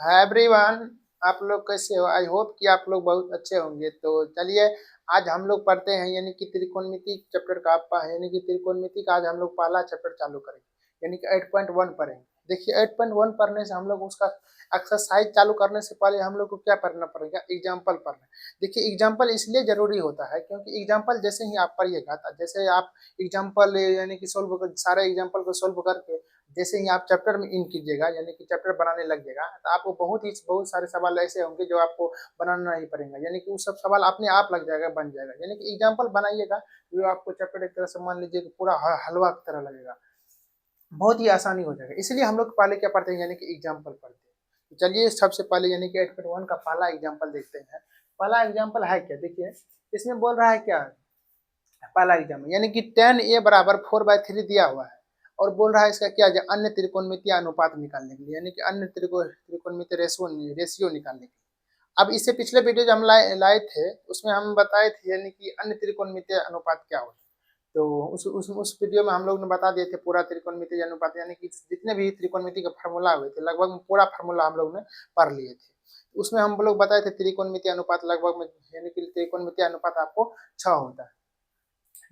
Hi everyone, आप लोग कैसे हो? आई होप कि आप लोग बहुत अच्छे होंगे। तो चलिए, आज हम लोग पढ़ते हैं यानी कि त्रिकोणमिति चैप्टर का यानी कि त्रिकोणमिति का आज हम लोग पहला चैप्टर चालू करेंगे यानी कि 8.1 पढ़ेंगे। देखिए 8.1 पढ़ने से हम लोग उसका एक्सरसाइज चालू करने से पहले हम लोग को क्या पढ़ना पड़ेगा? एग्जाम्पल पढ़ना। देखिए एग्जाम्पल इसलिए जरूरी होता है क्योंकि एग्जाम्पल जैसे ही आप पढ़िएगा, जैसे आप एग्जाम्पल यानी कि सारे एग्जाम्पल को सोल्व करके जैसे ही आप चैप्टर में इन कीजिएगा यानी कि चैप्टर बनाने लग जाएगा, तो आपको बहुत सारे सवाल ऐसे होंगे जो आपको बनाना नहीं पड़ेगा, यानी कि वो सब सवाल अपने आप लग जाएगा, बन जाएगा। यानी कि एग्जाम्पल बनाइएगा जो आपको चैप्टर एक तरह से मान लीजिए कि पूरा हलवा की तरह लगेगा, बहुत ही आसानी हो जाएगा। इसलिए हम लोग पहले क्या पढ़ते हैं यानी कि एग्जाम्पल पढ़ते हैं। तो चलिए सबसे पहले यानी कि 8.1 का पहला एग्जाम्पल देखते हैं। पहला एग्जाम्पल है क्या? देखिए इसमें बोल रहा है क्या, पहला एग्जाम्पल यानी कि tan a बराबर 4/3 दिया हुआ है और बोल रहा है इसका क्या है, अन्य त्रिकोणमितीय अनुपात निकालने के लिए, यानी कि अन्य त्रिकोणमितीय रेशियो निकालने के लिए। अब इससे पिछले वीडियो जो हम लाए थे उसमें हम बताए थे यानी कि अन्य त्रिकोणमितीय अनुपात क्या होता है। तो उस वीडियो में हम लोग ने बता दिए थे पूरा त्रिकोणमितीय अनुपात, यानी कि जितने भी त्रिकोणमिति के फार्मूला हुए थे लगभग पूरा फार्मूला हम लोग ने पढ़ लिए थे। उसमें हम लोग बताए थे त्रिकोणमितीय अनुपात लगभग में, यानी कि त्रिकोणमितीय अनुपात आपको 6 होता है।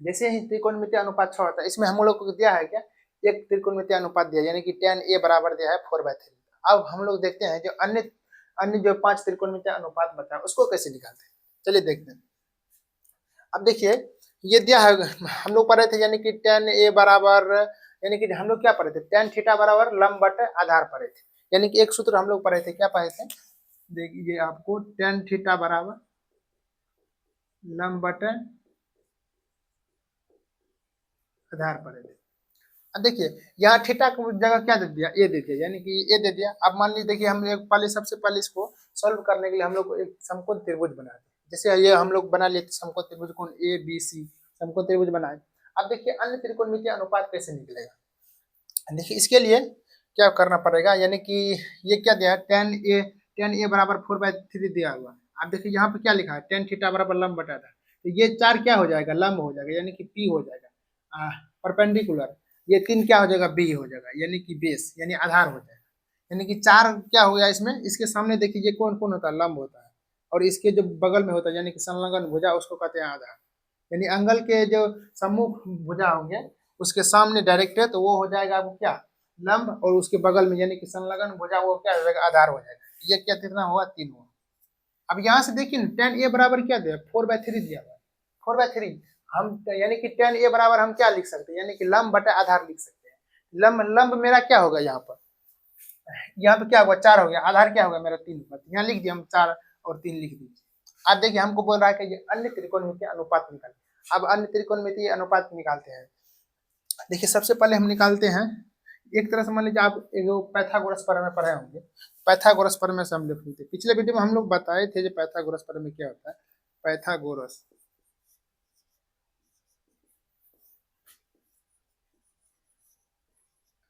जैसे ही त्रिकोणमितीय अनुपात 6 होता है, इसमें हम लोग को दिया है क्या, एक त्रिकोणमितीय अनुपात दिया यानी कि tan a बराबर दिया है 4/3। अब हम लोग देखते हैं जो अन्य अन्य जो 5 त्रिकोणमितीय अनुपात बचा है उसको कैसे निकालते हैं, चलिए देखते हैं। अब देखिए ये दिया है, हम लोग पढ़े थे यानी कि tan a बराबर, यानी कि हम लोग क्या पढ़े थे, tan थीटा बराबर लंब बटे आधार पढ़े थे। यानी कि एक सूत्र हम लोग पढ़े थे, क्या पढ़े थे, देखिए आपको tan थीटा बराबर लंब बटे आधार पढ़े थे। अब देखिए यहाँ थीटा की जगह क्या दे दिया, ए दे दिया, यानी कि ए दे दिया। अब मान लीजिए देखिए हम एक पहले सबसे पहले इसको सॉल्व करने के लिए हम लोग को एक समकोण त्रिभुज बना दें। जैसे ये हम लोग बना लिए समकोण त्रिभुज, कोण ए बी सी समकोण त्रिभुज बनाए। अब देखिए अन्य त्रिकोणमितीय अनुपात कैसे निकलेगा। देखिए इसके लिए क्या करना पड़ेगा, यानी कि ये क्या दिया है, tan a बराबर 4/3 दिया हुआ है। अब देखिए यहाँ पे क्या लिखा है, tan थीटा बराबर लंब बटा था, तो ये 4 क्या हो जाएगा, लंब हो जाएगा, यानी कि p हो जाएगा परपेंडिकुलर। ये 3 क्या हो जाएगा, b हो जाएगा, यानी कि बेस यानी आधार हो जाएगा। यानी कि 4 क्या हो गया इसमें, इसके सामने देखिए ये कौन कौन होता है, लंब होता है, और इसके जो बगल में होता है यानी कि संलग्न भुजा उसको कहते हैं आधार। यानी अंगल के जो सम्मुख भुजा होंगे उसके सामने डायरेक्ट है तो वो हो जाएगा आपको क्या, लंब, और उसके बगल में यानी कि संलग्न भुजा वो क्या हो जाएगा, आधार हो जाएगा। ये क्या कितना हुआ, 3 हुआ। अब यहाँ से देखिए tan a बराबर क्या दिया, 4/3 दिया हुआ है, 4/3। हम यानी कि tan a बराबर हम क्या लिख सकते हैं, यानी कि लंब बटा आधार लिख सकते हैं। लंब लंब मेरा क्या होगा, यहाँ पे क्या होगा, 4 हो गया, आधार क्या होगा मेरा 3 होगा, तो यहाँ लिख दिया हम 4 और 3 लिख दीजिए। अब देखिए हमको बोल रहा है कि ये अन्य त्रिकोणमितीय अनुपात निकाल। अब अन्य त्रिकोणमितीय अनुपात निकालते हैं। देखिए सबसे पहले हम निकालते हैं, एक तरह से मान लीजिए आप एक पाइथागोरस प्रमेय में पढ़े होंगे, पाइथागोरस प्रमेय से हम लिख लेते हैं। पिछले वीडियो में हम लोग बताए थे जो पाइथागोरस प्रमेय क्या होता है, पाइथागोरस।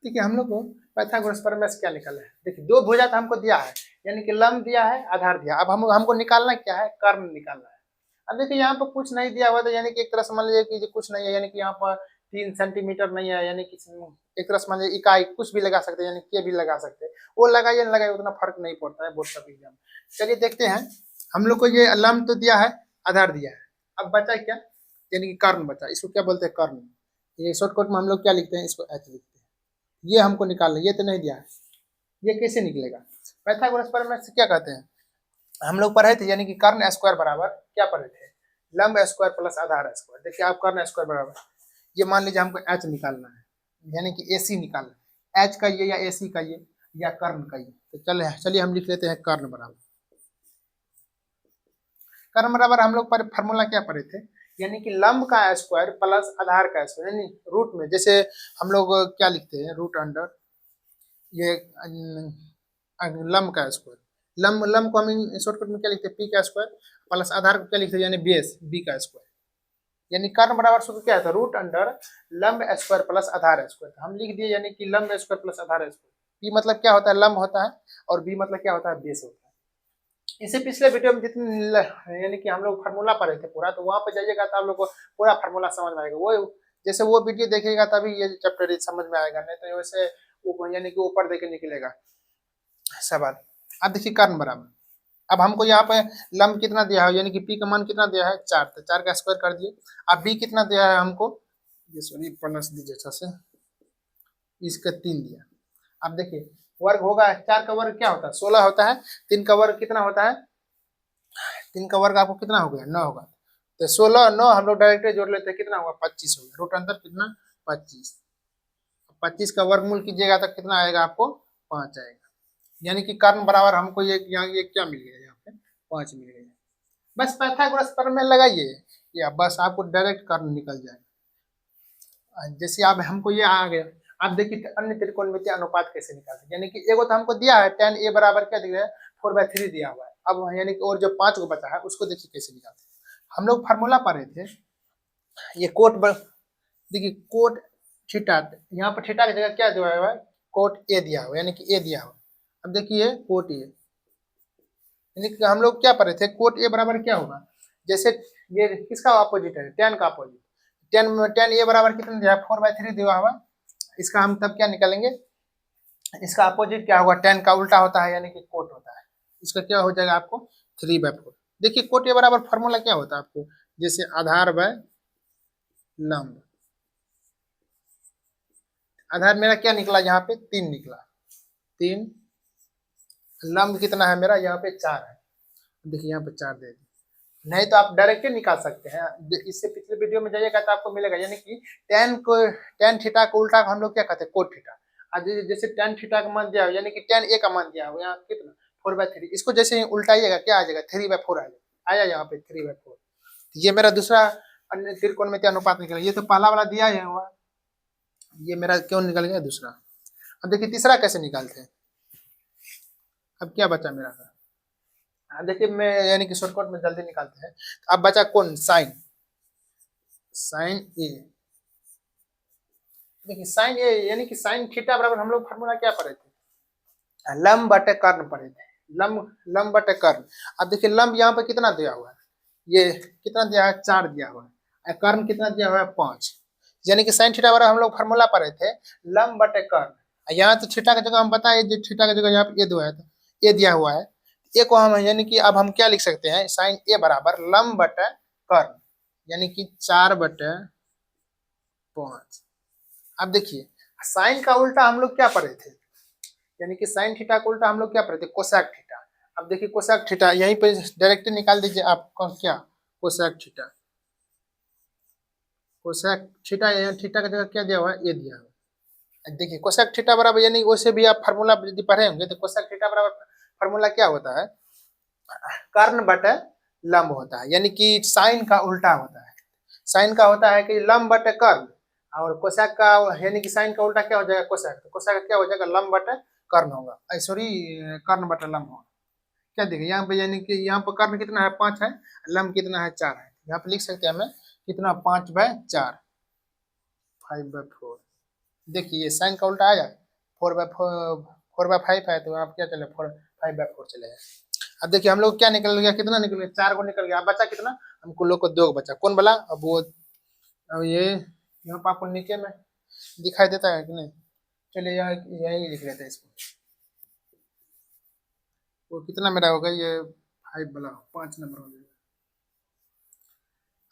ठीक है, हम लोग को पाइथागोरस प्रमेय से क्या निकाला है, देखिए दो भुजा तो हमको दिया है, यानी कि लंब दिया है, आधार दिया। अब हमको निकालना क्या है, कर्ण निकालना है। अब देखिए यहाँ पर कुछ नहीं दिया हुआ था, यानी कि एक तरह से मान लीजिए कि कुछ नहीं है, यानी कि यहाँ पर 3 सेंटीमीटर नहीं है, यानी कि एक तरह से मान लीजिए इकाई कुछ भी लगा सकते हैं, यानी के भी लगा सकते हैं, वो लगाइए नहीं लगाइए उतना फर्क नहीं पड़ता है बोर्ड सब एग्जाम। चलिए देखते हैं, हम लोग को ये लंब तो दिया है, आधार दिया है, अब बचा क्या, यानी कि कर्ण बचा, इसको क्या बोलते हैं, कर्ण। ये शॉर्टकट में हम लोग क्या लिखते हैं, इसको एच लिखते हैं। ये हमको निकालना, ये तो नहीं दिया है, ये कैसे निकलेगा। पाइथागोरस प्रमेय से क्या कहते हैं, हम लोग पढ़े थे, यानी कि कर्ण स्क्वायर बराबर क्या पढ़े थे, लंब स्क्वायर प्लस आधार स्क्वायर। देखिए आप कर्ण स्क्वायर बराबर, ये मान लीजिए हमको एच निकालना है, यानी कि एसी निकालना है, एच का ये या एसी का ये या कर्ण का ये। तो चलिए हम लिख लेते हैं कर्ण बराबर, कर्ण बराबर हम लोग पर फार्मूला क्या पढ़े थे, यानी कि लंब का स्क्वायर प्लस आधार का स्क्वायर, यानी रूट में जैसे हम लोग क्या लिखते हैं, रूट अंडर ये लंब का स्क्वायर, लंब लंब को हम शॉर्टकट में क्या लिखते हैं, पी का स्क्वायर प्लस आधार को क्या लिखते हैं, यानी बेस बी का स्क्वायर। यानी कर्ण बराबर सूत्र क्या था, रूट अंडर लंब स्क्वायर प्लस आधार स्क्वायर। हम लिख दिए यानी कि लंब स्क्वायर प्लस आधार स्क्वायर। पी मतलब क्या होता है, लंब होता है, और बी मतलब क्या होता है, बेस होता है। इसे पिछले वीडियो में जितने यानी कि हम लोग फार्मूला पढ़े थे पूरा, तो वहां पर जाइएगा तो आप लोग को पूरा फार्मूला समझ में आएगा। वो जैसे वो वीडियो देखेगा तभी ये चैप्टर समझ में आएगा, नहीं तो वैसे यानी कि ऊपर देके निकलेगा सवाल। अब देखिए कर्ण बराबर, अब हमको यहाँ पे लंब कितना दिया है, यानी कि पी का मान कितना दिया है 4, तो 4 का स्क्वायर कर दिए। अब बी कितना दिया है हमको, ये सॉरी प्लस दीजिए अच्छा से, इसका 3 दिया। अब देखिए वर्ग होगा, 4 का वर्ग क्या होता है 16 होता है, 3 का वर्ग कितना होता है, 3 का वर्ग आपको कितना हो गया 9 होगा, तो 16 9 हम लोग डायरेक्ट जोड़ लेते हैं, कितना होगा 25 हो गया, रूट अंतर कितना 25, 25 का वर्गमूल कीजिएगा तो कितना आएगा आपको 5 आएगा, यानी कि कर्ण बराबर हमको ये यहाँ ये क्या मिल गया, यहाँ पे 5 मिल गया। बस पाइथागोरस प्रमेय लगाइए या बस आपको डायरेक्ट कर्ण निकल जाएगा। जैसे अब हमको ये आ गया, आप देखिए अन्य त्रिकोणमितीय अनुपात कैसे निकालते हैं, यानी कि एगो तो हमको दिया है tan a बराबर क्या दिया है 4/3 दिया हुआ है, अब यानी कि और जो 5 को बचा है उसको देखिए कैसे निकालते हैं। हम लोग फार्मूला पढ़ रहे थे, ये देखिए कोट थीटा, यहाँ पर थीटा की जगह क्या दिया हुआ है कोट ए दिया हुआ, यानी कि ए दिया हुआ। अब देखिए कोट ए, यानी कि हम लोग क्या पढ़ रहे थे कोट ए बराबर क्या होगा, जैसे ये किसका अपोजिट है tan का अपोजिट, tan ए बराबर कितना दिया है 4/3 दिया हुआ, इसका हम तब क्या निकालेंगे, इसका अपोजिट क्या होगा tan का उल्टा होता है, यानी कि कोट होता है, इसका क्या हो जाएगा आपको 3/4। देखिए कोट ए बराबर फॉर्मूला क्या होता है आपको, जैसे आधार बाय लंब, आधार मेरा क्या निकला यहाँ पे 3 निकला, 3, लंब कितना है मेरा यहाँ पे 4 है, देखिए यहाँ पे 4 दे दी, नहीं तो आप डायरेक्ट ही निकाल सकते हैं, इससे पिछले वीडियो में जाइएगा तो आपको मिलेगा, यानी कि tan थीटा को उल्टा हम लोग क्या कहते हैं कोट थीटा। आज जैसे tan थीटा का मान दिया हो, यानी कि tan a का मान दिया हो यहाँ कितना 4/3, इसको जैसे ही उल्टाइएगा क्या आ जाएगा 3/4 आ जाएगा, आया यहाँ पे 3/4। ये मेरा दूसरा अन्य त्रिकोणमितीय अनुपात निकला, ये तो पहला वाला दिया है हुआ, ये मेरा क्यों निकल गया दूसरा। अब देखिए तीसरा कैसे निकालते हैं, अब क्या बचा मेरा का, देखिए मैं यानी कि शॉर्टकट में जल्दी निकालते हैं, अब बचा कौन साइन, साइन ए, देखिए साइन ए यानी कि साइन थीटा बराबर हम लोग फार्मूला क्या पढ़े थे लंब बटे कर्ण पढ़े थे, लंब बटे कर्ण। अब देखिए लंब यहाँ पे कितना दिया हुआ है, ये कितना दिया है 4 दिया हुआ है, कर्ण कितना दिया हुआ है 5, यानी कि साइन थीटा बराबर हम लोग फार्मूला पढ़े थे लंब बटे कर्ण। यहाँ तो थीटा की जगह हम बताए थीटा की जगह यहाँ पे ए दिया है, ए दिया हुआ है, ए को हम यानी कि अब हम क्या लिख सकते हैं साइन ए बराबर लंब बटे कर्ण, यानी कि 4/5। अब देखिए साइन का उल्टा हम लोग क्या पढ़े थे, यानी कि साइन थीटा का उल्टा हम लोग क्या पढ़े थे कोसेक थीटा। अब देखिए कोसेक थीटा यहीं पे डायरेक्ट निकाल दीजिए आपका क्या cosec theta, cosec theta theta का जगह क्या दिया हुआ है ये दिया हुआ है। देखिए कोसेक थीटा बराबर यानी वैसे भी आप फार्मूला यदि पढ़े होंगे तो कोसेक थीटा बराबर फार्मूला क्या होता है कर्ण बटे लंब होता है, यानी कि साइन का उल्टा होता है, साइन का होता है कि लंब बटे कर्ण, और कोसेक का यानी कि साइन का उल्टा क्या हो जाएगा कोसेक, तो कोसेक का क्या हो जाएगा लंब बटे कर्ण होगा, सॉरी कर्ण बटे लंब होगा। क्या देखिए यहाँ पे यानी कि यहाँ पर कर्ण कितना है 5 है, लंब कितना है 4 है, यहाँ पे लिख सकते हैं हमें कितना 5/4 5/4। देखिए ये साइन का उल्टा आया 4/5 है, तो आप क्या चले 5/4 चले। अब देखिए हम लोग क्या निकल गया कितना निकल गया 4 को निकल गया, अब बचा कितना हमको लोग को 2 बचा, कौन बोला अब वो, अब ये यहाँ पर आपको नीचे में दिखाई देता है कि नहीं, चलिए यहाँ यही लिख लेते हैं इसको, वो कितना मेरा होगा ये 5 वाला 5 नंबर हो जाएगा।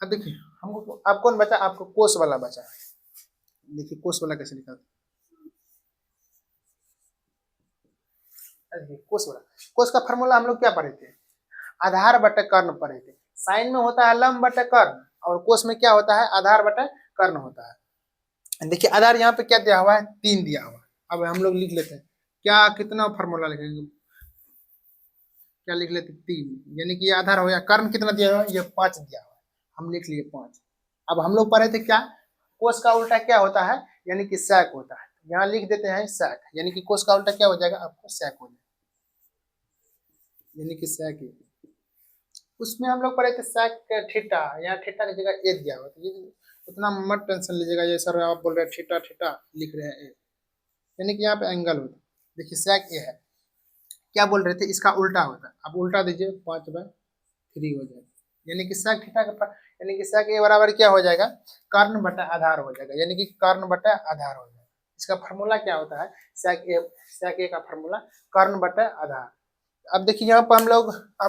अब देखिए हमको अब कौन बचा आपको कोस वाला बचा, देखिए कोस वाला कैसे निकालते, कोस वाला, कोस का फार्मूला हम लोग क्या पढ़े थे आधार बटे कर्ण पढ़े थे, साइन में होता है लंब बटे कर्ण और कोस में क्या होता है आधार बटे कर्ण होता है। देखिए आधार यहाँ पे क्या दिया हुआ है 3 दिया हुआ है, अब हम लोग लिख लेते हैं क्या कितना फार्मूला लिखेंगे, क्या लिख लेते 3, यानी कि ये आधार हो गया, कर्ण कितना दिया हुआ है ये 5 दिया हुआ है, हम लिख लिए 5। अब हम लोग पढ़े थे क्या कोस का उल्टा क्या होता है, यानी कि sec होता है, यहाँ लिख देते हैं sec, यानी कि कोस का उल्टा क्या हो जाएगा आपको sec हो जाएगा, यानी कि sec है। उसमें हम लोग पढ़े थे sec थीटा, यहाँ थीटा की जगह ए दिया हुआ, तो ये उतना मत टेंशन लीजिएगा, ये सर आप बोल रहे हैं थीटा थीटा लिख रहे हैं ए, यानी कि यहाँ पे एंगल होता है, देखिए sec ए है, क्या बोल रहे थे इसका उल्टा होता है, अब उल्टा दीजिए 5/3 हो जाएगा, यानी कि sec थीटा का यानी कि sec ए बराबर क्या हो जाएगा कर्ण बटा आधार हो जाएगा, यानी कि कर्ण बटा आधार हो जाएगा। इसका फार्मूला क्या होता है sec ए का फार्मूला कर्ण बटा आधार, अब देखिए यहाँ पर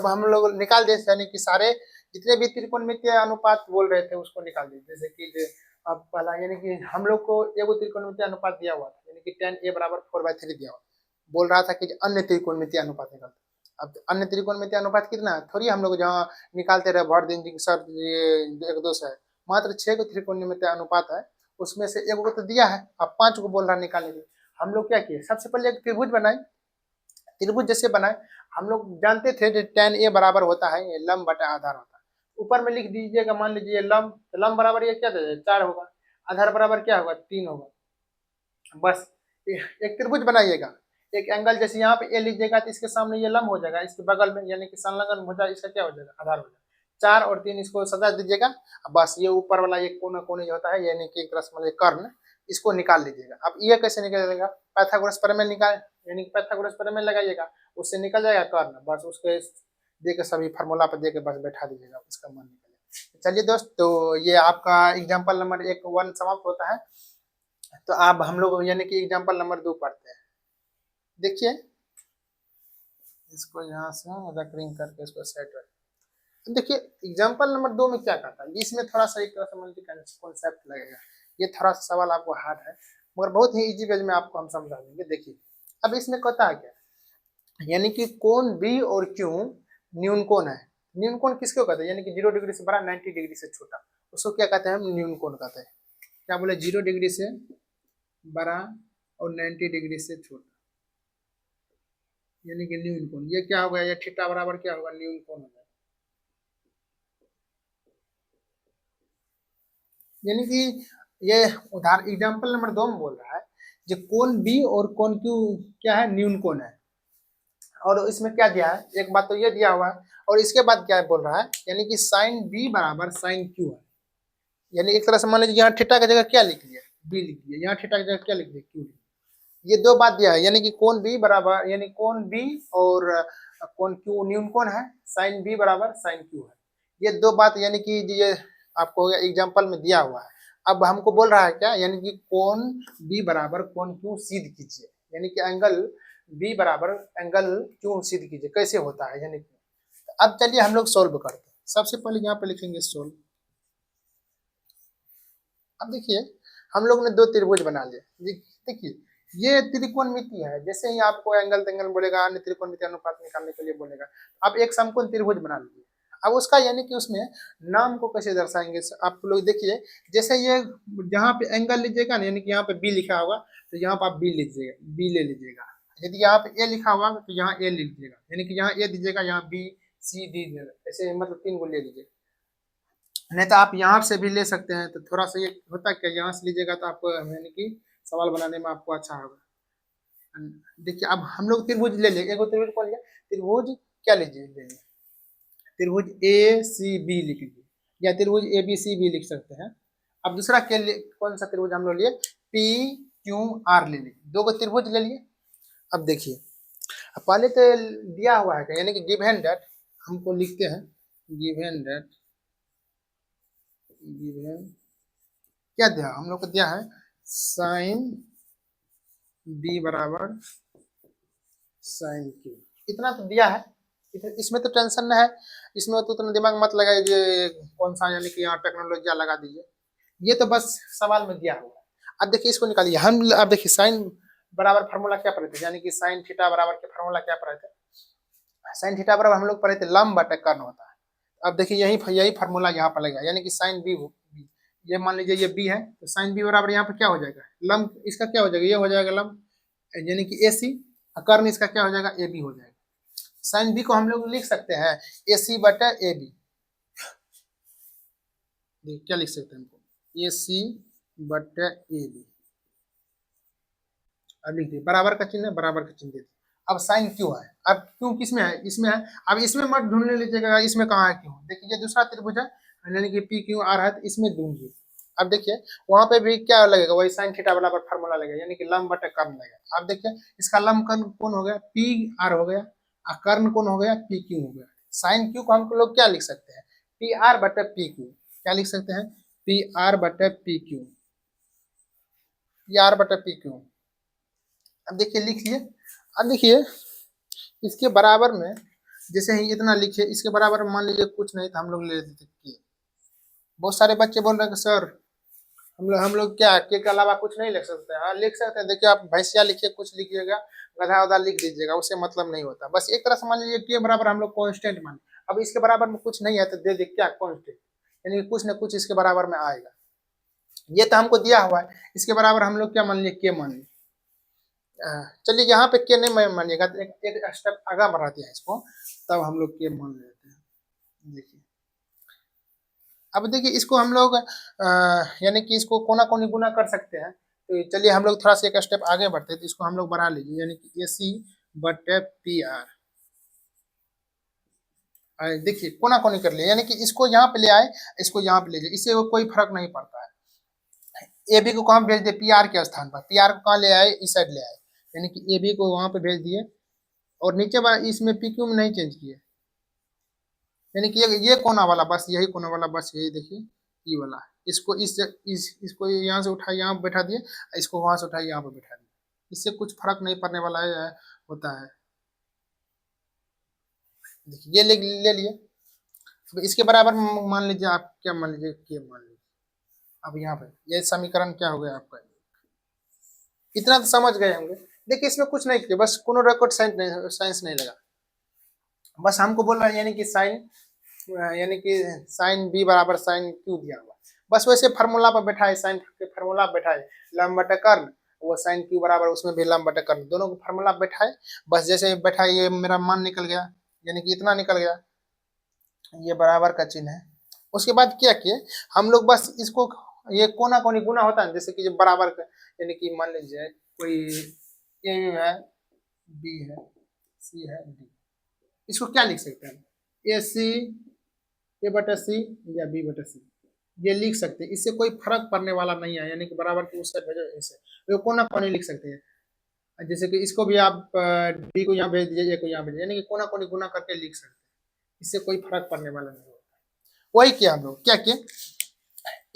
हम लोग निकाल दे, यानी कि सारे जितने भी त्रिकोणमितीय अनुपात बोल रहे थे उसको निकाल दे। जैसे कि अब पहला यानी कि हम लोग को एगो त्रिकोणमितीय अनुपात दिया हुआ था, यानी कि tan a बराबर 4/3 दिया हुआ, बोल रहा था कि अन्य त्रिकोणमितीय अनुपात निकाल। अब अन्य त्रिकोणमितीय अनुपात कितना है, थोड़ी हम लोग जहाँ निकालते रहे भर दिन की सर ये 1 2 से, मात्र 6 को त्रिकोणमितीय अनुपात है, उसमें से एगो को तो दिया है, अब 5 को बोल रहा है निकालने के लिए। हम लोग क्या किए, सबसे पहले एक त्रिभुज बनाए। त्रिभुज जैसे बनाए, हम लोग जानते थे कि tan a बराबर होता है ये लंब बटा आधार होता है। ऊपर में लिख दीजिएगा, मान लीजिए लंब, तो लंब बराबर ये क्या दे 4 होगा, आधार बराबर क्या होगा 3 होगा। बस एक त्रिभुज बनाइएगा, एक एंगल जैसे यहाँ पे ए लीजिएगा तो इसके सामने ये लंब हो जाएगा, इसके बगल में यानी कि संलग्न भुजा इसका क्या हो जाएगा आधार हो जाएगा। 4 और 3 इसको सजा दीजिएगा। बस ये ऊपर वाला ये कोना कोने जो होता है यानी कि एक तरह से मतलब कर्ण, इसको निकाल लीजिएगा। अब ये कैसे निकलेगा, पाइथागोरस प्रमेय निकाल, यानी कि पाइथागोरस प्रमेय लगाइएगा, उससे निकल जाएगा कर्ण। बस उसके दे के सभी फार्मूला पर दे के बस बैठा दीजिएगा, उसका मान निकलेगा। चलिए दोस्त, तो ये आपका एग्जाम्पल नंबर 1 समाप्त होता है। तो अब हम लोग यानी कि एग्जाम्पल नंबर 2 पढ़ते हैं। देखिए इसको यहाँ से रकरिंग करके इसको सेट रखें। देखिए एग्जाम्पल नंबर 2 में क्या कहता है, इसमें थोड़ा सा एक तरह से मल्टी कॉन्सेप्ट लगेगा, ये थोड़ा सा सवाल आपको हार्ड है मगर बहुत ही इजी वे में आपको हम समझा देंगे। देखिए अब इसमें कहता है क्या, यानी कि कोण बी और क्यू न्यून कोण है। न्यून कोण किसको कहते हैं, यानी कि 0 डिग्री से बड़ा 90 डिग्री से छोटा, उसको क्या कहते हैं हम न्यून कोण कहते हैं। क्या बोले, 0 डिग्री से बड़ा और 90 डिग्री से छोटा, यानी कि न्यून कोण। ये क्या होगा, ये थीटा बराबर क्या होगा न्यून कोण होगा। यानी कि ये उदाहरण एग्जाम्पल नंबर 2 में बोल रहा है जो कोण बी और कोण क्यू क्या है न्यून कोण है। और इसमें क्या दिया है, एक बात तो ये दिया हुआ है, और इसके बाद क्या बोल रहा है, यानी कि साइन बी बराबर साइन क्यू है। यानी एक तरह से मान लीजिए यहाँ थीटा की जगह क्या लिख दिया, बी लिख दिया, यहाँ थीटा की जगह क्या लिख दिया, क्यू लिख दिया। ये 2 बात दिया है, यानी कि कोण बी बराबर, यानी कोण बी और कोण क्यू न्यून कोण है, साइन बी बराबर साइन क्यू है। ये 2 बात यानी कि ये आपको एग्जाम्पल में दिया हुआ है। अब हमको बोल रहा है क्या, यानी कि कोण बी बराबर कोण क्यू सिद्ध कीजिए, यानी कि एंगल बी बराबर एंगल क्यू सिद्ध कीजिए, कैसे होता है यानी कि। अब चलिए हम लोग सोल्व करते हैं। सबसे पहले यहाँ पे लिखेंगे सोल्व। अब देखिए हम लोग ने 2 त्रिभुज बना लिए। देखिए ये त्रिकोणमिति है, जैसे ही आपको एंगल तेंगल बोलेगा, अन्य त्रिकोणमिति अनुपात निकालने के लिए बोलेगा, आप एक समकोण त्रिभुज बना लीजिए। अब उसका यानी कि उसमें नाम को कैसे दर्शाएंगे आप लोग देखिए, जैसे ये जहाँ पे एंगल लीजिएगा ना, यानी कि यहाँ पे बी लिखा होगा तो यहाँ पे आप बी लीजिएगा, बी ले लीजिएगा। यदि यहाँ पे ए लिखा हुआ तो यहाँ ए लिख दीजिएगा, यानी कि यहाँ ए दीजिएगा, यहाँ बी सी डी ऐसे मतलब 3 गो ले लीजिएगा। नहीं तो आप यहाँ से भी ले सकते हैं, तो थोड़ा सा ये होता क्या, यहाँ से लीजिएगा तो आपको यानी कि सवाल बनाने में आपको अच्छा होगा। देखिए अब हम लोग त्रिभुज ले लिए, एक त्रिभुज कौन लिया, त्रिभुज क्या लीजिए, त्रिभुज ए सी बी लिख लीजिए, या त्रिभुज ए बी सी बी लिख सकते हैं। अब दूसरा क्या कौन सा त्रिभुज हम लोग लिए, पी क्यू आर ले लिए, 2 गो त्रिभुज ले लिए। अब देखिए पहले तो दिया हुआ है यानी कि गिवन दैट, हमको लिखते हैं गिवन दैट, गिवन क्या दिया हम लोग को, दिया है साइन बी बराबर साइन क्यू, इतना तो दिया है। इसमें तो टेंशन न है, इसमें तो उतना दिमाग मत लगाइए ये कौन सा यानी कि यहाँ टेक्नोलॉजी लगा दीजिए, ये तो बस सवाल में दिया हुआ है। अब देखिए इसको निकालिए हम। अब देखिए साइन बराबर फार्मूला क्या पढ़े थे, यानी कि साइन थीटा बराबर के फार्मूला क्या पढ़े थे, साइन थीटा बराबर हम लोग पढ़े थे लंब बटे कर्ण होता है। अब देखिए यही फार्मूला यहाँ पर लगेगा, यानी कि साइन बी, ये मान लीजिए ये बी है तो साइन बी बराबर यहाँ पर क्या हो जाएगा लंब, इसका क्या हो जाएगा, ये हो जाएगा लंब यानी कि ए सी, कर्ण इसका क्या हो जाएगा ए बी हो जाएगा। साइन बी को हम लोग लिख सकते हैं ए सी बटे ए बी, क्या लिख सकते हैं हमको, ए सी बटे ए बी। अब लिख दिए, बराबर का चिन्ह है, बराबर का चिन्ह दे दिए। अब साइन क्यू है, अब क्यू किसमें है, इसमें है। अब इसमें मत ढूंढने लीजिएगा इसमें कहाँ है क्यू, देखिए ये दूसरा त्रिभुज है यानी कि पी क्यू आर है, तो इसमें ढूंढिए। अब देखिए वहां पे भी क्या लगेगा, वही साइन थीटा बराबर फार्मूला लगेगा, यानी कि लंब बटे कर्ण लगेगा। अब देखिए इसका लंब कर्ण कौन हो गया, पी आर हो गया, और कर्ण कौन हो गया, पी क्यू हो गया। साइन क्यू को हम लोग क्या लिख सकते हैं, पी आर बटे पी क्यू, क्या लिख सकते हैं, पी आर बटे पी क्यू, पी आर बटे पी क्यू। अब देखिए लिख लिए। अब देखिए इसके बराबर में जैसे ही इतना लिखे, इसके बराबर में मान लीजिए कुछ नहीं तो हम लोग ले लेते के। बहुत सारे बच्चे बोल रहे हैं कि सर हम लोग क्या के अलावा कुछ नहीं लिख सकते? हाँ लिख सकते हैं। देखिए आप भैंसिया लिखिए, कुछ लिखिएगा, गधा उधा लिख दीजिएगा, उससे मतलब नहीं होता। बस एक तरह से मान लीजिए के बराबर हम लोग कांस्टेंट मान, अब इसके बराबर में कुछ नहीं है तो दे दे क्या कांस्टेंट, यानी कुछ ना कुछ इसके बराबर में आएगा। ये तो हमको दिया हुआ है, इसके बराबर हम लोग क्या मान लिए, के मान लिए। चलिए यहाँ पे के नहीं मानिएगा, एक स्टेप आगे बढ़ाते हैं इसको, तब हम लोग के मान लेते हैं। देखिए अब देखिए इसको हम लोग यानी कि इसको कोना कोनी गुना कर सकते हैं। तो चलिए हम लोग थोड़ा सा एक स्टेप आगे बढ़ते हैं, तो इसको हम लोग बढ़ा लीजिए, यानी कि ए सी बटे पी आर। देखिए कोना कोनी कर लिया, यानी कि इसको यहाँ पे ले आए, इसको यहाँ पे ले जाए, इससे कोई फर्क नहीं पड़ता है। ए बी को कहाँ भेज दे, पी आर के स्थान पर, पी आर को कहाँ ले आए, इस साइड ले आए, यानी कि ए बी को वहां पे भेज दिए, और नीचे वाला इसमें पी क्यू में नहीं चेंज किए, यानी कि ये कोना वाला बस यही कोना वाला बस यही देखिए ये वाला, इसको इसको यहाँ से उठाए यहाँ पे बैठा दिए, इसको वहां से उठाए यहाँ पे बैठा दिए, इससे कुछ फर्क नहीं पड़ने वाला है, होता है। देखिए ये ले लिए। अब इसके बराबर मान लीजिए आप क्या मान लीजिए, के मान लीजिए। अब यहाँ पे ये समीकरण क्या हो गया आपका, इतना तो समझ गए होंगे। देखिए इसमें कुछ नहीं किया, बस कोनो रिकॉर्ड साइंस नहीं लगा, बस हमको बोल रहा है यानी कि साइन, यानी कि साइन बी बराबर साइन क्यू दिया हुआ, बस वैसे फार्मूला पर बैठा है, साइन के फार्मूला पर बैठा है, लंब बटा कर्ण, वो साइन क्यू बराबर उसमें भी लंब बटा कर्ण, दोनों को फार्मूला बैठा है। बस जैसे बैठा है, ये मेरा मान निकल गया, यानी कि इतना निकल गया, ये बराबर का चिन्ह है। उसके बाद क्या किए हम लोग, बस इसको ये कोना कोनी गुना होता है, जैसे कि जब बराबर का, यानी कि मान लीजिए कोई ए है, बी है, सी है, डी, इसको क्या लिख सकते हैं, ए सी, ए बटा सी या बी बटा सी, ये लिख सकते हैं, इससे कोई फर्क पड़ने वाला नहीं है, यानी कि बराबर की उस साइड भेजो ऐसे, तो कोना कोनी लिख सकते हैं। जैसे कि इसको भी आप डी को यहाँ भेज दीजिए, ए को यहाँ भेज दीजिए, यानी कि कोना कोनी गुना करके लिख सकते हैं, इससे कोई फर्क पड़ने वाला नहीं होता। वही किया हम लोग, क्या किए,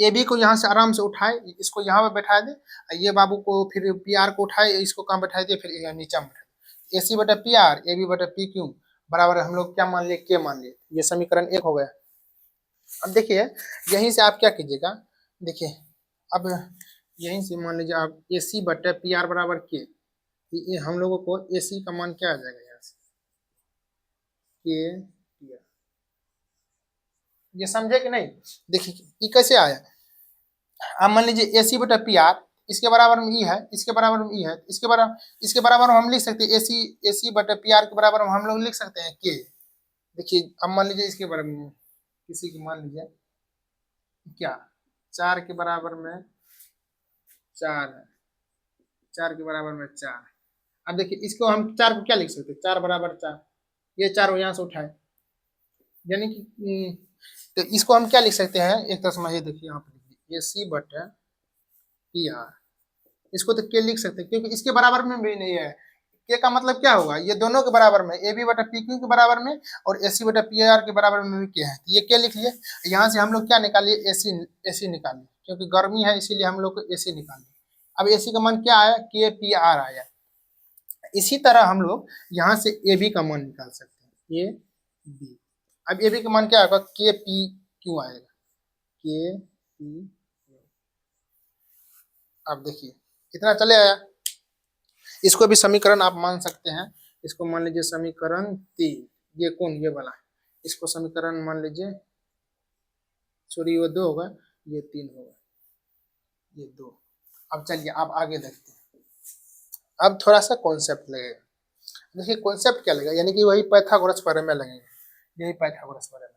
ए बी को यहाँ से आराम से उठाए, इसको यहाँ पे बैठा दे, ये बाबू को फिर पी आर को उठाए, इसको कहाँ बैठाए दे, फिर नीचे में बैठा दे, ए सी बटा पी आर, ए बी बटा पी क्यू बराबर हम लोग क्या मान लिए, के मान लिए, ये समीकरण एक हो गया। अब देखिए यहीं से आप क्या कीजिएगा, देखिए अब यहीं से मान लीजिए आप ए सी बटे पी आर बराबर के, ये हम लोगों को ए सी का मान क्या आ जाएगा यहाँ से, के पी आर, ये समझे कि नहीं। देखिए ये कैसे आया, अब मान लीजिए ए सी बटा पी आर, इसके बराबर में ई है, इसके बराबर में ई है, इसके बराबर में हम लिख सकते हैं ए सी बटे पी आर के बराबर में हम लोग लिख सकते हैं के। देखिए अब मान लीजिए इसके बराबर में किसी की मान लीजिए क्या, 4 के बराबर में 4 है, 4 के बराबर में 4। अब देखिए इसको हम 4 को क्या लिख सकते हैं, 4 बराबर 4, ये 4 यहाँ से उठाए, यानी कि तो इसको हम क्या लिख सकते हैं, एक तरह समझिए, देखिए यहाँ पे ए सी बटे पी आर, इसको तो के लिख सकते हैं क्योंकि इसके बराबर में भी नहीं है, के का मतलब क्या होगा, ये दोनों के बराबर में, ए बी बटा पी क्यू के बराबर में और ए सी बटा पी आर के बराबर में भी के है, तो ये के लिख लिए। यहाँ से हम लोग क्या निकालिए, ए सी निकालिए, क्योंकि गर्मी है इसीलिए हम लोग को ए सी निकालिए। अब ए सी का मान क्या आया, के पी आर आया। इसी तरह हम लोग यहाँ से ए बी का मान निकाल सकते हैं, ए बी। अब ए बी का मान क्या आएगा, के पी क्यू आएगा, के पी। अब देखिए इतना चले आया, इसको भी समीकरण आप मान सकते हैं, इसको मान लीजिए समीकरण 3, ये कौन, ये वाला, इसको समीकरण मान लीजिए, सॉरी वो 2 होगा, ये 3 होगा, ये 2। अब चलिए आप आगे देखते हैं, अब थोड़ा सा कॉन्सेप्ट लगेगा। देखिए कॉन्सेप्ट क्या लगेगा, यानी कि वही पाइथागोरस प्रमेय लगेगा, यही पाइथागोरस प्रमेय,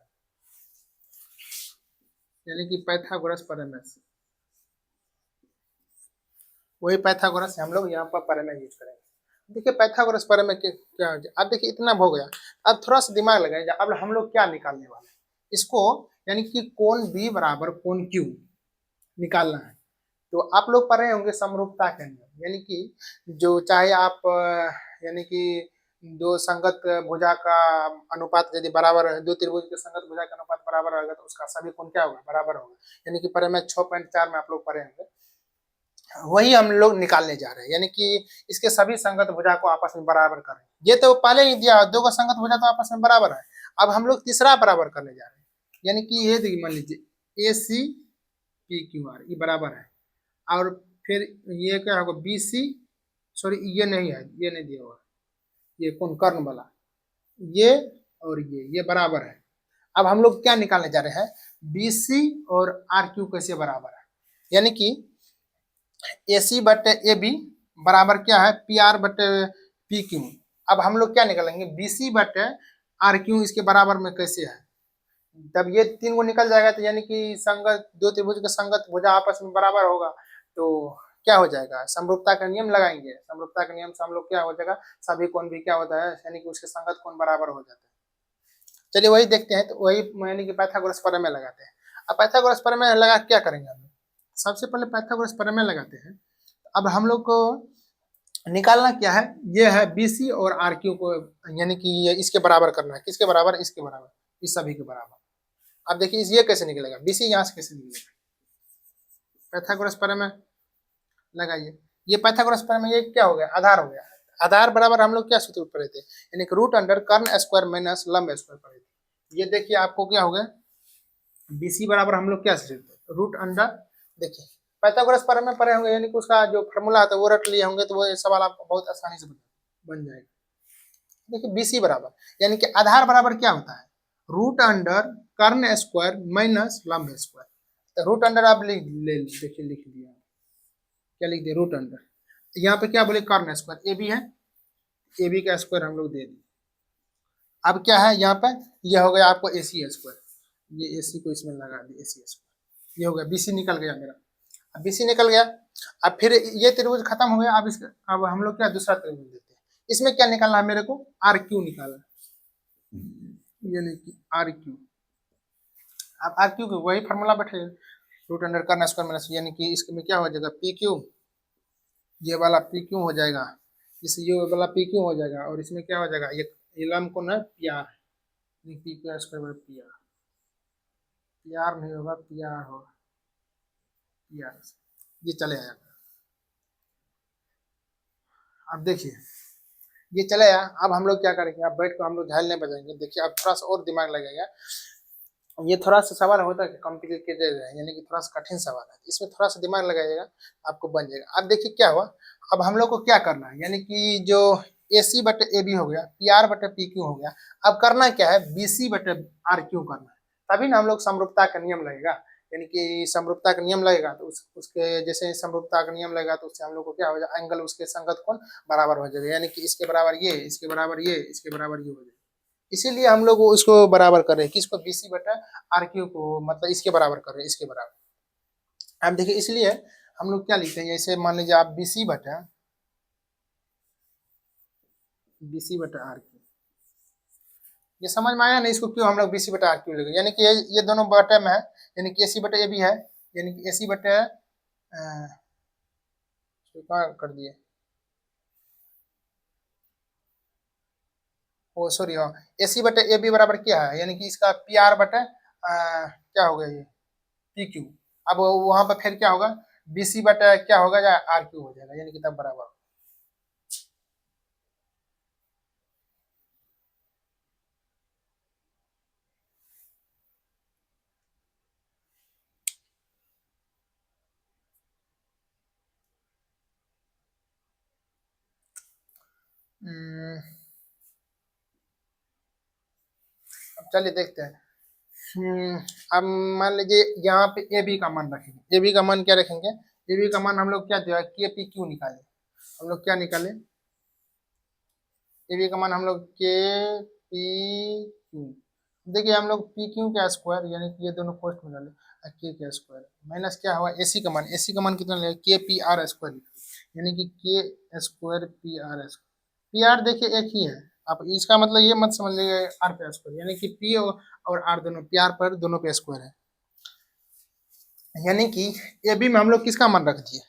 यानी कि पाइथागोरस प्रमेय, वही पाइथागोरस हम लोग यहाँ पर प्रमेय यूज करेंगे। देखिए पाइथागोरस प्रमेय क्या हो गया, अब देखिए इतना हो गया, अब थोड़ा सा दिमाग लगाइए, अब हम लोग क्या निकालने वाले हैं, इसको यानी कि कोण बी बराबर कोण क्यू निकालना है। तो आप लोग पढ़ रहे होंगे समरूपता के नियम, यानी कि जो चाहे आप यानी कि दो संगत भुजा का अनुपात यदि बराबर है, दो त्रिभुज के संगत भुजा का अनुपात बराबर होगा तो उसका सभी कोण क्या होगा, बराबर होगा, यानी कि प्रमेय 6.4 में आप लोग पढ़े होंगे। वही हम लोग निकालने जा रहे हैं, यानी कि इसके सभी संगत भुजा को आपस में बराबर करें। ये तो पहले ही दिया, दो का संगत भुजा तो आपस में बराबर है। अब हम लोग तीसरा बराबर करने जा रहे हैं, यानी कि ये देखिए, मान लीजिए ए सी पी क्यू आर ये बराबर है, और फिर ये क्या होगा बी सी, सॉरी ये नहीं है, ये नहीं दिया हुआ, ये कौन कर्ण वाला, ये और ये बराबर है। अब हम लोग क्या निकालने जा रहे हैं, बी सी और आर क्यू कैसे बराबर है, यानी कि ए सी बटे ए बी बराबर क्या है, पी आर बटे पी क्यू। अब हम लोग क्या निकालेंगे, बी सी बटे आर क्यू इसके बराबर में कैसे है, जब ये तीन को निकल जाएगा तो यानी कि संगत दो त्रिभुज का संगत भुजा आपस में बराबर होगा, तो क्या हो जाएगा, समरूपता का नियम लगाएंगे। समरूपता के नियम से हम लोग क्या हो जाएगा, सभी कोण भी क्या होता है, यानी कि उसके संगत कोण बराबर हो जाते हैं। चलिए वही देखते हैं, तो वही यानी कि पाइथागोरस प्रमेय लगाते हैं। अब पाइथागोरस प्रमेय लगा क्या करेंगे हम लोग, सबसे पहले पाइथागोरस प्रमेय लगाते हैं। अब हम लोग को निकालना क्या है, ये है बी सी और आर क्यू को, यानी कि ये इसके बराबर करना है, किसके बराबर, इसके बराबर, इस सभी के बराबर। अब देखिए ये कैसे निकलेगा, बी सी यहाँ से कैसे निकलेगा, पाइथागोरस प्रमेय लगाइए। ये पाइथागोरस प्रमेय ये क्या हो गया, आधार हो गया। आधार बराबर हम लोग क्या सूत्र पढ़े थे, यानी कि रूट अंडर कर्ण स्क्वायर माइनस लंब स्क्वायर पढ़े थे। ये देखिए आपको क्या हो गया, बी सी बराबर हम लोग क्या सीखते, रूट अंडर, देखिए पाइथागोरस प्रमेय पढ़े होंगे, यानी कि उसका जो फॉर्मूला है वो रट लिए होंगे, तो वो सवाल आपको बहुत आसानी से बन जाएगा। देखिए बी सी बराबर, यानी कि आधार बराबर क्या होता है, रूट अंडर कर्ण स्क्वायर माइनस लंब स्क्वायर। तो रूट अंडर आप देखिए लिख दिया, क्या लिख दिया, रूट अंडर, यहाँ पे क्या बोले, कर्ण स्क्वायर, ए बी है, ए बी का स्क्वायर हम लोग दे दिए। अब क्या है यहाँ पे, यह हो गया आपको ए सी स्क्वायर, ये ए सी को इसमें लगा दिया, ए सी स्क्वायर, ये हो गया बी सी निकल गया मेरा। अब बी सी निकल गया, अब फिर ये त्रिभुज खत्म हो गया। अब इसका, अब हम लोग क्या दूसरा त्रिभुज देते हैं, इसमें क्या निकालना है मेरे को, आर क्यू निकालना, यानी कि आर क्यू। अब आर क्यू की वही फॉर्मूला बैठे, रूट अंडर कर्ण स्क्वायर माइनस, यानी कि इसमें क्या हो जाएगा, पी क्यू, ये वाला पी क्यू हो जाएगा, इस ये वाला पी क्यू हो जाएगा, और इसमें क्या हो जाएगा, ये लंब कोण है P R, P Q square P R, P R नहीं होगा, पी आर होगा, पी आर, ये चले आएगा। अब देखिए ये चले आया, अब हम लोग क्या करेंगे, अब बैठ कर हम लोग झाल नहीं बजाएंगे। देखिए अब थोड़ा सा और दिमाग लगेगा, ये थोड़ा सा सवाल होता है कॉम्प्लिकेटेड है, यानी कि थोड़ा सा कठिन सवाल है, इसमें थोड़ा सा दिमाग लगाइएगा, आपको बन जाएगा। अब देखिए क्या हुआ, अब हम लोग को क्या करना है, यानी कि जो ए सी बटे ए बी हो गया, पी आर बटे पी क्यू हो गया, अब करना क्या है, बी सी बटे आर क्यू करना है, तभी ना हम लोग समरूपता का नियम लगेगा। यानी कि समरूपता का नियम लगेगा तो उसके जैसे समरूपता का नियम लगेगा, तो उससे हम लोग को क्या हो जाएगा, एंगल उसके संगत कोण बराबर हो जाएगा, यानी कि इसके बराबर ये, इसके बराबर ये, इसके बराबर ये हो जाएगा। इसीलिए हम लोग इसको बराबर कर रहे हैं, किसको, बी सी बटा आर क्यू को, मतलब इसके बराबर कर रहे हैं, इसके बराबर। अब देखिए इसलिए हम लोग क्या लिखते हैं, जैसे मान लीजिए आप बी सी बटा आर क्यू, ये समझ में आया ना, इसको क्यों हम लोग बी सी बटा आर क्यू लेंगे, यानी कि ये दोनों बटे में है, यानी कि ए सी बटे ए बी है, यानी कि ए सी बटे कहाँ कर दिए, ओ सॉरी, हाँ ए सी बटे ए बी बराबर क्या है, यानी कि इसका पी आर बटे क्या हो गया, ये पी क्यू। अब वहां पर फिर क्या होगा, बी सी बटा क्या होगा, या आर क्यू हो जाएगा, यानी कि तब बराबर। अब चलिए देखते हैं। अब मान लीजिए यहाँ पे ए बी का मान रखेंगे, ए बी का मान क्या रखेंगे, ए बी का मान हम लोग क्या दिया, के पी क्यू निकाले, हम लोग क्या निकाले, ए बी का मान हम लोग के पी क्यू, देखिए हम लोग पी क्यू का स्क्वायर, यानी कि ये दोनों पोस्ट में डाले, के का स्क्वायर माइनस क्या हुआ, ए सी का मान, ए सी का मान कितना ले, के पी आर स्क्वायर, यानी कि के square P R square, P R देखिए एक ही है, आप इसका मतलब ये मत समझ लीजिए आर पे स्क्वायर, यानी कि पी और आर दोनों, पी आर पर दोनों पे स्क्वायर है, यानी कि ए बी में हम लोग किसका मान रख दिए,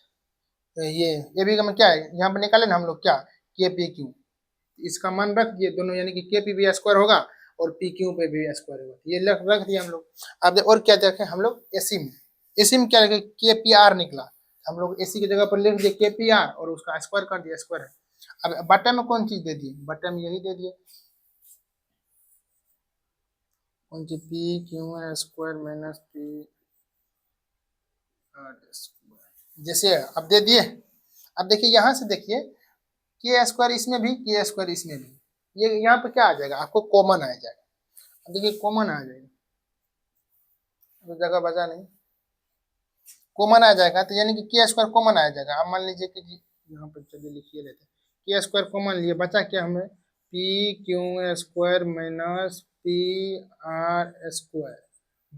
तो ये ए बी का मान क्या है, यहाँ पे निकाले ना हम लोग क्या, के पी क्यू, इसका मान रख दिए दोनों, यानी कि के पी भी स्क्वायर होगा और पी क्यू पे भी स्क्वायर होगा, ये रख दिया हम लोग। अब और क्या देखें हम लोग, एसी में क्या रखे, के पी आर निकला, हम लोग AC की जगह पर लिख दिए KPR और उसका स्क्वायर कर दिया, स्क्वायर है। अब बटे में कौन चीज दे दिए, बटे में यही दे दिए, कौन सी P Q square minus P R square, जैसे अब दे दिए। अब देखिए यहाँ से देखिए के स्क्वायर इसमें भी, के स्क्वायर इसमें भी, ये यहाँ पे क्या आ जाएगा, आपको कॉमन आ जाएगा। अब देखिए कॉमन आ जाएगा, तो जगह बचा नहीं, कॉमन आ जाएगा, तो यानी कि के स्क्वायर कॉमन आ जाएगा। अब मान लीजिए कि यहाँ पर चलिए लिखिए लेते हैं, के स्क्वायर कॉमन लिए, बचा क्या हमें, P Q square minus P R square,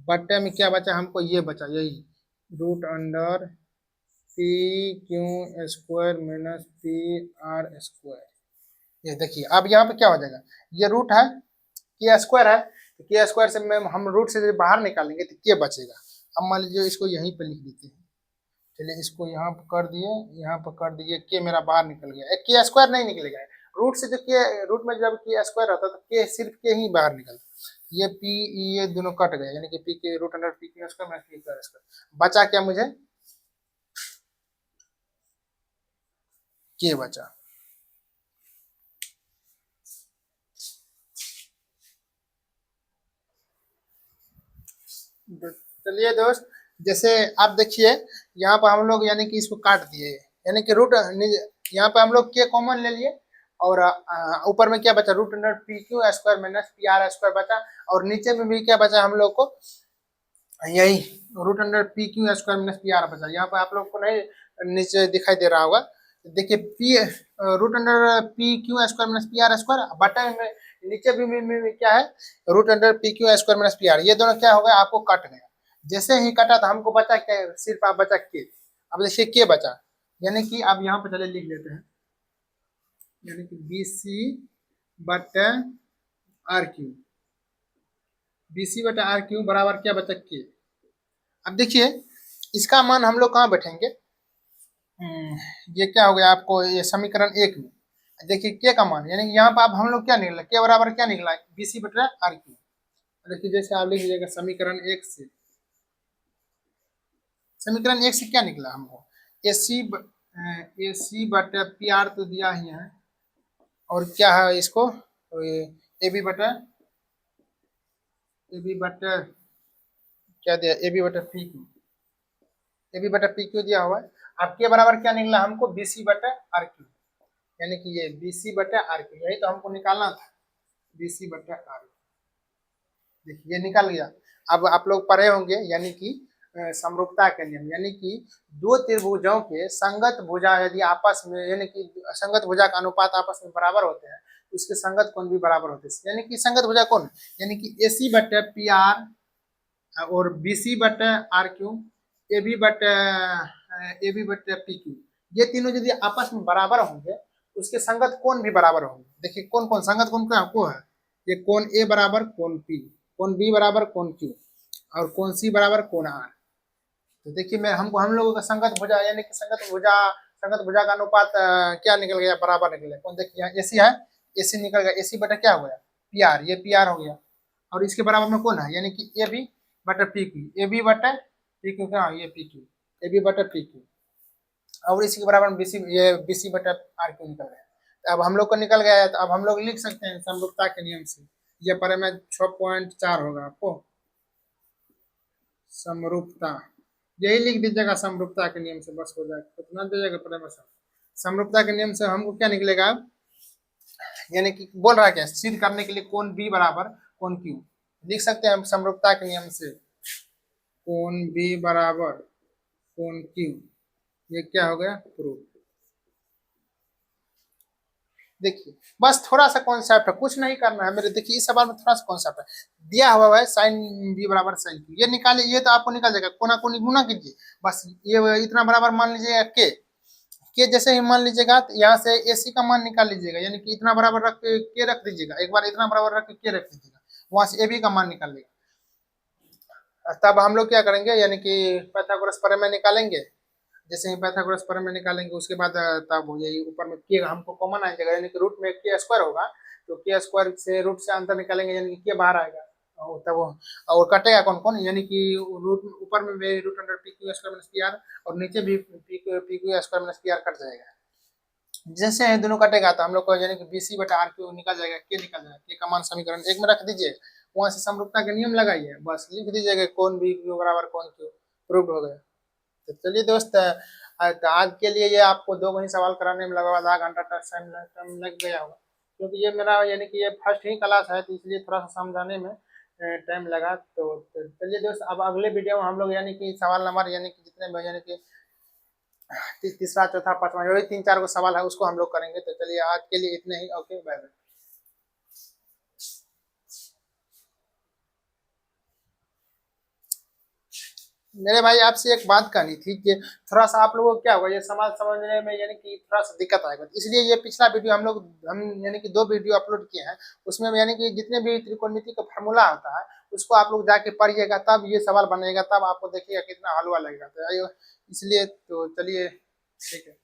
बटे में क्या बचा हमको, ये बचा यही root under P Q square minus P R square. ये देखिए अब यहाँ पे क्या हो जाएगा, ये रूट है, के स्क्वायर है, तो के स्क्वायर से हम रूट से बाहर निकालेंगे तो के बचेगा। अब मान लीजिए इसको यहीं पे लिख देते हैं, चलिए इसको यहाँ पर कर दिए, यहाँ पर कर दिए, के मेरा बाहर निकल गया, के स्क्वायर नहीं निकलेगा, रूट से जो के, रूट में जब के स्क्वायर रहता है तो के सिर्फ के ही बाहर निकलता, ये पी ये दोनों कट गए, यानी कि पी के रूट अंडर पी के स्क्वायर माइनस पी के स्क्वायर, बचा क्या मुझे, के बचा। चलिए दोस्त, जैसे आप देखिए यहाँ पर हम लोग यानी कि इसको काट दिए, यानी कि रूट यहाँ पे हम लोग के कॉमन ले लिए, और ऊपर में क्या बचा, root under P Q square minus P R square बचा, और नीचे में भी क्या बचा हम लोग को, यही root under P Q square minus P R बचा। यहाँ पे आप लोग को नहीं नीचे दिखाई दे रहा होगा, देखिए P root under P Q square minus P R square, बटा में नीचे भी क्या है, root under P Q square minus P R, ये दोनों क्या हो गया, आपको कट गया। जैसे ही कटा तो हमको बचा क्या, सिर्फ आप बचा के। अब देखिए के बचा, यानी कि अब यहाँ पे चले लिख लेते हैं, यानी कि बी सी बटा आर क्यू, बी सी बटा आर क्यू बराबर क्या बचा, के। अब देखिए इसका मान हम लोग कहाँ बैठेंगे, ये क्या हो गया आपको, ये समीकरण 1 में देखिए के का मान, यानी यहाँ पर अब हम लोग क्या निकला, के बराबर क्या निकला, बी सी बटा आर क्यू। देखिए जैसे आप लिख लीजिएगा समीकरण 1 से, समीकरण 1 से क्या निकला हमको, ए सी बटा पी आर तो दिया ही है, और क्या है इसको, तो ए बी बटा क्या दिया, ए बी बटा पी क्यू, ए बी बटा पी क्यू दिया हुआ है। अब के बराबर क्या निकला हमको, बी सी बटा आर क्यू, यानी कि ये बी सी बटा आर क्यू, यही तो हमको निकालना था, बी सी बटा आर। देखिए ये निकल गया। अब आप लोग पढ़े होंगे यानी कि समरूपता के नियम, यानी कि दो त्रिभुजों के संगत भुजा यदि आपस में, यानी कि संगत भुजा का अनुपात आपस में बराबर होते हैं, तो उसके संगत कोण भी बराबर होते हैं। यानी कि संगत भुजा कौन, यानी कि ए सी बटे पी आर और बी सी बटे आर क्यू, ए बी बटे पी क्यू, ये तीनों यदि आपस में बराबर होंगे उसके संगत कोण भी बराबर होंगे। देखिए कौन कौन संगत कोण क्या आपको है, ये कोण ए बराबर कोण पी, कोण बी बराबर कोण क्यू, और कोण सी बराबर कोण आर। तो देखिए मैं हम लोगों का संगत भुजा, यानी कि संगत भुजा का अनुपात क्या निकल गया, बराबर निकल गया। कौन देखिए यहाँ एसी है, एसी निकल गया, एसी बटा क्या हो गया, पी आर, ये पी आर हो गया, और इसके बराबर में कौन है, यानी कि ए बी बटा पी क्यू, ए बी बटा पी क्यू, क्या ये पी क्यू, ए बी बटा पी क्यू, और इसी के बराबर में बीसी, ये बीसी बटा आर क्यू निकल गया। तो अब हम लोग को निकल गया है, तो अब हम लोग लिख सकते हैं समरूपता के नियम से, ये परे में 6.4 होगा आपको, समरूपता, यही लिख दीजिएगा समरूपता के नियम से, बस हो जाएगा, कितना दीजिएगा परे में समरूपता के नियम से हमको क्या निकलेगा, यानी कि बोल रहा है क्या, सिद्ध करने के लिए कोण बी बराबर कोण क्यू, लिख सकते हैं हम समरूपता के नियम से, कोण बी बराबर कोण क्यू, ये क्या हो गया, प्रूफ। देखिए बस थोड़ा सा कॉन्सेप्ट है, कुछ नहीं करना है मेरे, देखिए इस सवाल में थोड़ा सा कॉन्सेप्ट है, दिया हुआ है साइन बी बराबर साइन क्यू, ये निकालिए, ये तो आपको निकल जाएगा, कोना कोनी गुना कीजिए, बस ये इतना बराबर मान लीजिएगा के जैसे ही मान लीजिएगा तो यहाँ से एसी का मान निकाल लीजिएगा, यानी कि इतना बराबर रख के रख दीजिएगा, एक बार इतना बराबर रख के रख दीजिएगा, वहां से ए बी का मान निकाल लेगा। तब हम लोग क्या करेंगे, यानी कि पाइथागोरस प्रमेय निकालेंगे, जैसे ही पाइथागोरस प्रमेय निकालेंगे उसके बाद तब यही ऊपर में के हमको कॉमन आ जाएगा, यानी कि रूट में के स्क्वायर होगा, तो के स्क्वायर से रूट से अंतर निकालेंगे, यानी कि के बाहर आएगा, तब और कटेगा कौन कौन, यानी कि रूट ऊपर में भी root under P Q square minus P R, और नीचे भी P Q square minus P R cut जाएगा। जैसे ये दोनों कटेगा तो हम लोग को यानी कि बी सी बटा आर क्यू निकल जाएगा, के निकल जाएगा, के का मान समीकरण एक में रख दीजिए, वहां से समरूपता के नियम लगाइए, बस लिख दीजिएगा कौन बी क्यू बराबर कौन क्यू, प्रूव्ड हो गया। तो चलिए दोस्त, तो आज के लिए ये आपको 2 वही सवाल कराने में लगभग आधा घंटा टाइम लग गया होगा, क्योंकि ये मेरा यानी कि ये फर्स्ट ही क्लास है, तो इसलिए थोड़ा सा समझाने में टाइम लगा। तो चलिए दोस्त, अब अगले वीडियो में हम लोग यानी कि सवाल नंबर यानी कि जितने भी यानी कि तीसरा चौथा पांचवा जो भी 3-4 को सवाल है उसको हम लोग करेंगे। तो चलिए आज के लिए इतने ही, ओके बाय बाय। मेरे भाई आपसे एक बात कहनी थी कि थोड़ा सा आप लोगों को क्या होगा, ये समाज समझने में यानी कि थोड़ा सा दिक्कत आएगा, इसलिए ये पिछला वीडियो हम यानी कि 2 वीडियो अपलोड किए हैं, उसमें यानी कि जितने भी त्रिकोणमिति का फार्मूला होता है उसको आप लोग जाके पढ़िएगा, तब ये सवाल बनेगा, तब आपको देखिएगा कितना हलवा लगेगा। तो इसलिए तो चलिए ठीक है।